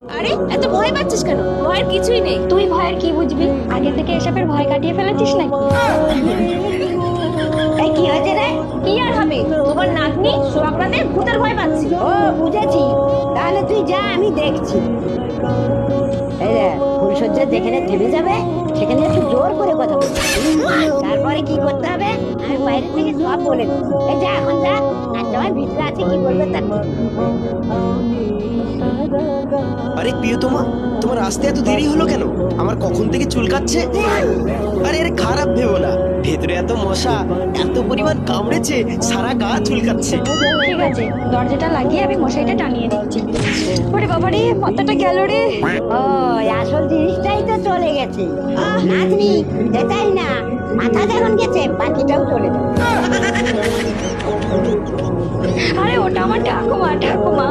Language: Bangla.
আরে এত ভয় পাচ্ছিস কেন? ভয়ের কিছুই নেই। তুই ভয়ের কি বুঝবি? আগে থেকে এসবের ভয় কাটিয়ে ফেলেছিস নাকি? এই কি হয়েছে রে? কি আর হবে, তোমার নাতনি সোহাগ রাতে ভূতের ভয় পাচ্ছি। ও বুঝেছি, তাহলে তুই যা, আমি দেখছি। এই রে, ফুলসজ্জা যেখানে থেমে যাবে সেখানে একটু জোর করে কথা বলবি। তারপরে কি করতে হবে আমি বাইরে থেকে সব বলে দেবো। এই যা, এখন যা, আর তোমার ভিতরে আছে কি করবে তার ঠিক নেই। আরে প্রিয়তমা, তোমার আসতে এত দেরি হলো কেন? আমার কখন থেকে চুলকাচ্ছে। আরে আরে খারাপ ভেবো না, ভেতরে এত মশা, এত পরিমাণ কামড়েছে, সারা গা চুলকাচ্ছে। ঠিক আছে, দরজাটা লাগিয়ে আমি মশাইটা টানিয়ে দিচ্ছি। ওরে বাবা রে, মাথাটা গেল রে। ও, আসল জিনিসটাই তো চলে গেছে। নাতনি, যেটাই না, মাথা যখন গেছে বাকিটাও চলে যাবে। আরে ওটা আমার ঠাকুমা।